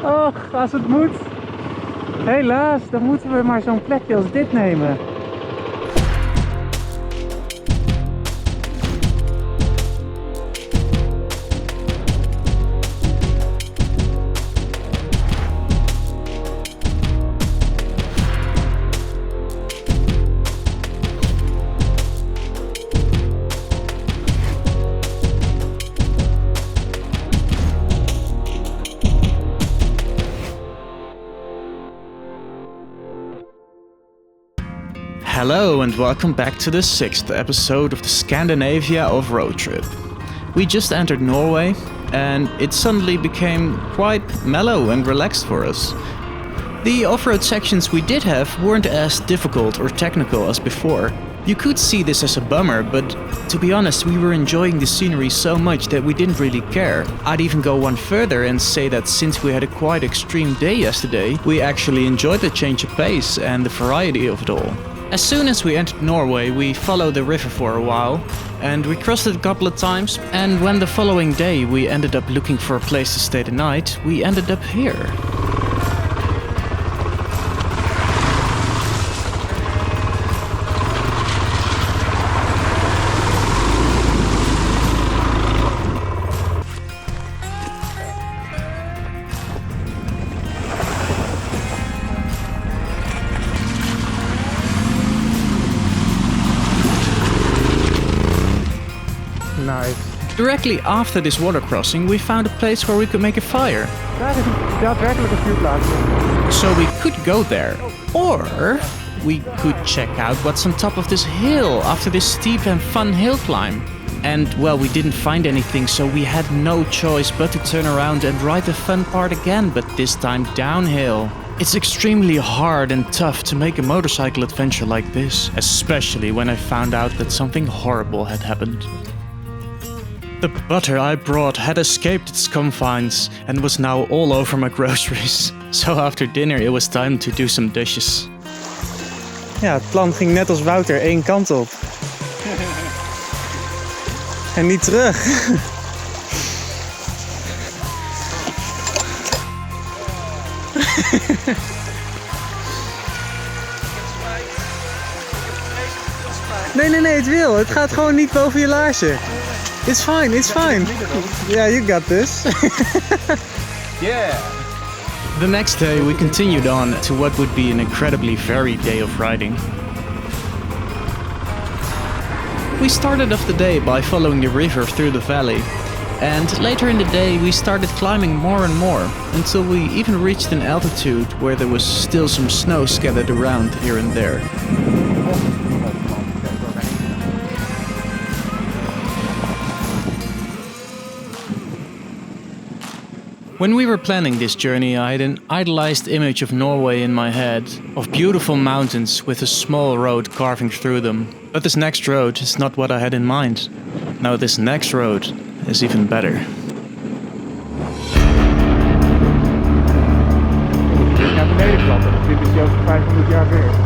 Och, als het moet. Helaas, dan moeten we maar zo'n plekje als dit nemen. Hello and welcome back to the 6th episode of the Scandinavia off-road trip. We just entered Norway and it suddenly became quite mellow and relaxed for us. The off-road sections we did have weren't as difficult or technical as before. You could see this as a bummer, but to be honest, we were enjoying the scenery so much that we didn't really care. I'd even go one further and say that since we had a quite extreme day yesterday, we actually enjoyed the change of pace and the variety of it all. As soon as we entered Norway, we followed the river for a while, and we crossed it a couple of times, and when the following day we ended up looking for a place to stay the night, we ended up here. Nice. Directly after this water crossing, we found a place where we could make a fire. Daar is daadwerkelijk een vuurplaats. So we could go there, or we could check out what's on top of this hill after this steep and fun hill climb. And well, we didn't find anything, so we had no choice but to turn around and ride the fun part again, but this time downhill. It's extremely hard and tough to make a motorcycle adventure like this, especially when I found out that something horrible had happened. The butter I brought had escaped its confines and was now all over my groceries. So after dinner it was time to do some dishes. Ja, het plan ging net als Wouter één kant op. En niet terug. Nee, het wil. Het gaat gewoon niet boven je laarzen. It's fine. Yeah, you got this. Yeah. The next day we continued on to what would be an incredibly varied day of riding. We started off the day by following the river through the valley, and later in the day we started climbing more and more, until we even reached an altitude where there was still some snow scattered around here and there. When we were planning this journey, I had an idealized image of Norway in my head, of beautiful mountains with a small road carving through them. But this next road is not what I had in mind. No, this next road is even better. Naar beneden klappen, dit is over 500 jaar weer.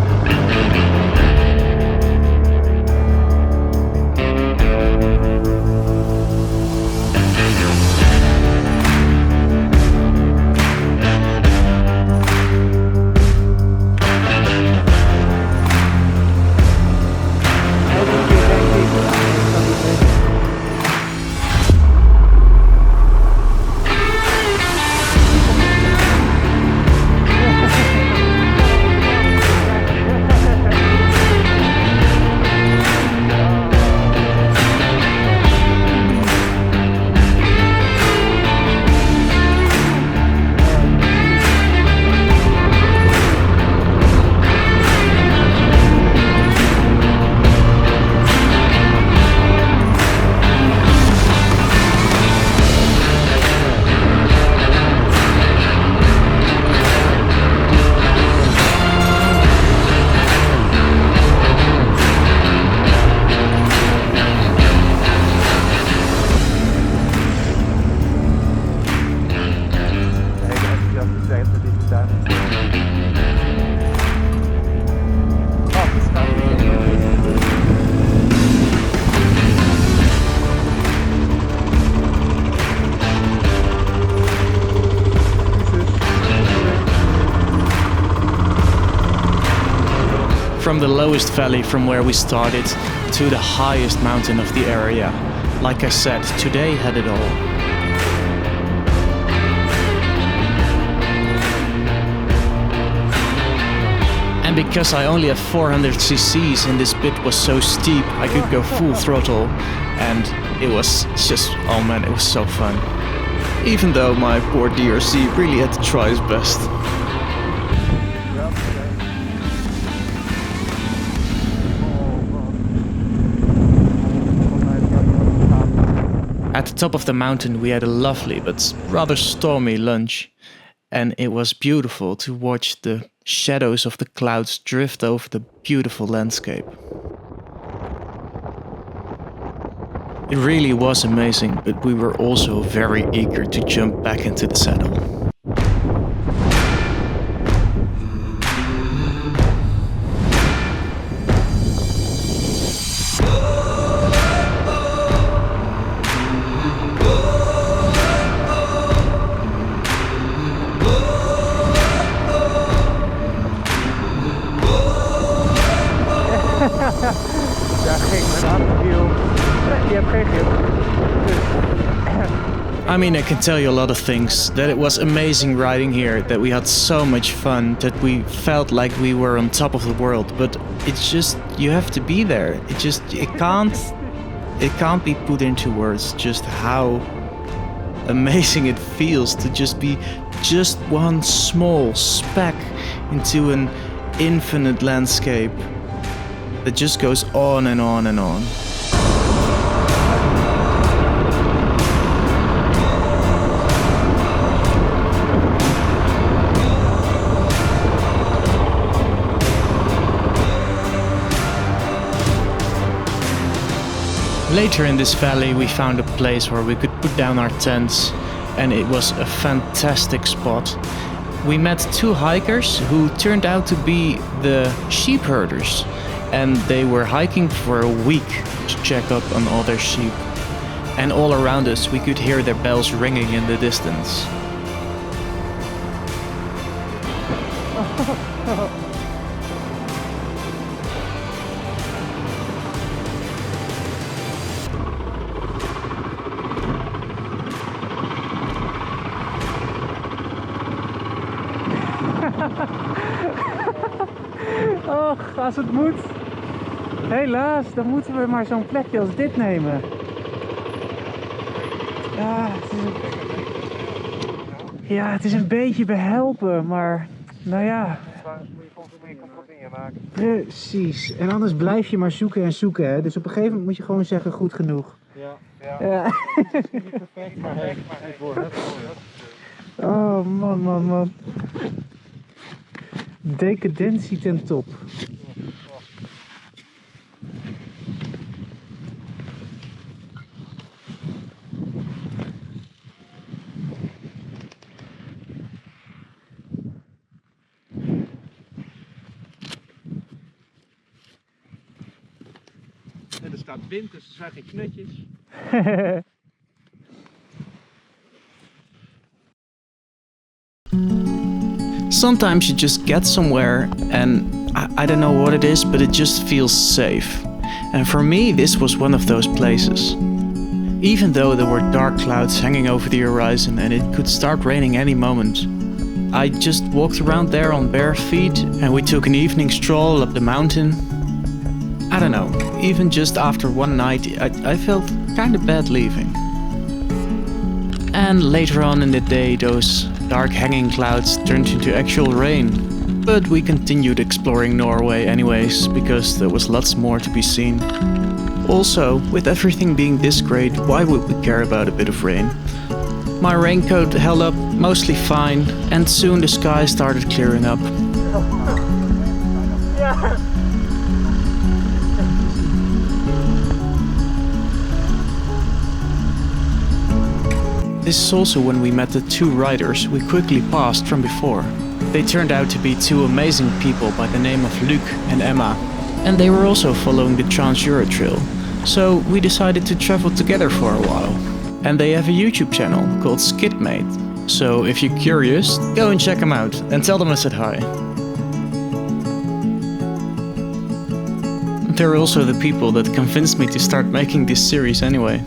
from the lowest valley from where we started to the highest mountain of the area. Like I said, today had it all. And because I only have 400 cc's and this bit was so steep, I could go full throttle, and it was just, oh man, it was so fun. Even though my poor DRC really had to try his best. At the top of the mountain we had a lovely but rather stormy lunch, and it was beautiful to watch the shadows of the clouds drift over the beautiful landscape. It really was amazing, but we were also very eager to jump back into the saddle. I mean, I can tell you a lot of things, that it was amazing riding here, that we had so much fun, that we felt like we were on top of the world, but it's just, you have to be there. It can't be put into words just how amazing it feels to just be just one small speck into an infinite landscape that just goes on and on and on. Later in this valley we found a place where we could put down our tents, and it was a fantastic spot. We met two hikers who turned out to be the sheep herders, and they were hiking for a week to check up on all their sheep. And all around us we could hear their bells ringing in the distance. Och, als het moet. Helaas, dan moeten we maar zo'n plekje als dit nemen. Het is een beetje behelpen, maar nou ja. Precies. En anders blijf je maar zoeken en zoeken. Hè? Dus op een gegeven moment moet je gewoon zeggen goed genoeg. Ja. Het is niet perfect, maar het wordt het. Oh man. Decadentie ten top. En er staat wind, dus er zijn geen knutjes. Sometimes you just get somewhere and I don't know what it is, but it just feels safe. And for me, this was one of those places. Even though there were dark clouds hanging over the horizon and it could start raining any moment, I just walked around there on bare feet and we took an evening stroll up the mountain. I don't know, even just after one night I felt kind of bad leaving. And later on in the day those dark hanging clouds turned into actual rain. But we continued exploring Norway anyways, because there was lots more to be seen. Also, with everything being this great, why would we care about a bit of rain? My raincoat held up mostly fine, and soon the sky started clearing up. This is also when we met the two riders we quickly passed from before. They turned out to be two amazing people by the name of Luuk and Emma, and they were also following the Trans-Euro Trail, so we decided to travel together for a while. And they have a YouTube channel called Skidmate, so if you're curious, go and check them out and tell them I said hi. they're also the people that convinced me to start making this series anyway.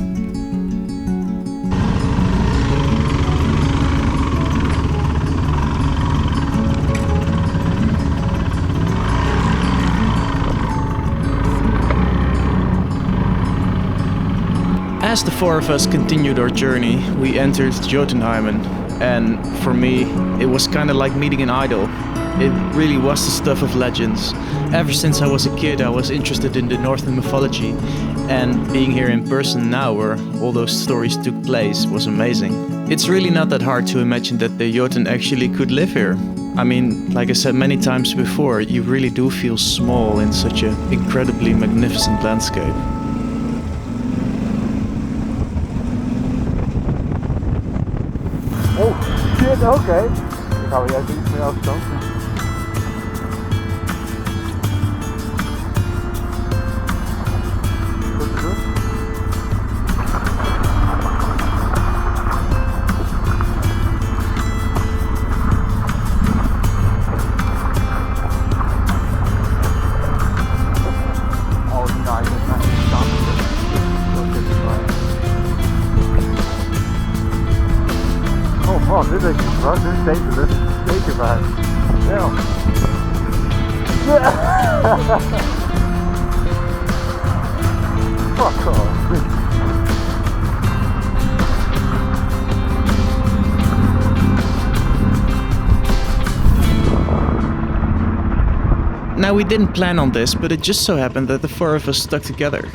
As the four of us continued our journey, we entered Jotunheimen, and for me, it was kind of like meeting an idol. It really was the stuff of legends. Ever since I was a kid, I was interested in the Northern mythology, and being here in person now, where all those stories took place, was amazing. It's really not that hard to imagine that the Jotun actually could live here. I mean, like I said many times before, you really do feel small in such an incredibly magnificent landscape. Oh, shit, oké. Dan gaan we juist iets meer afstand. Goed, goed. Oh, nice. Oh man, dit is wat, dit is zeker waar. Ja. Fuck off. Now, we didn't plan on this, but it just so happened that the four of us stuck together.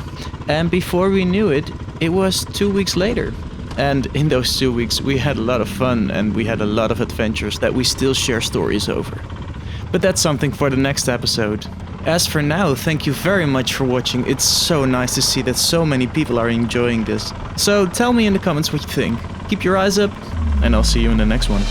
And before we knew it, it was 2 weeks later. And in those 2 weeks, we had a lot of fun and we had a lot of adventures that we still share stories over. But that's something for the next episode. As for now, thank you very much for watching. It's so nice to see that so many people are enjoying this. So tell me in the comments what you think. Keep your eyes up, and I'll see you in the next one.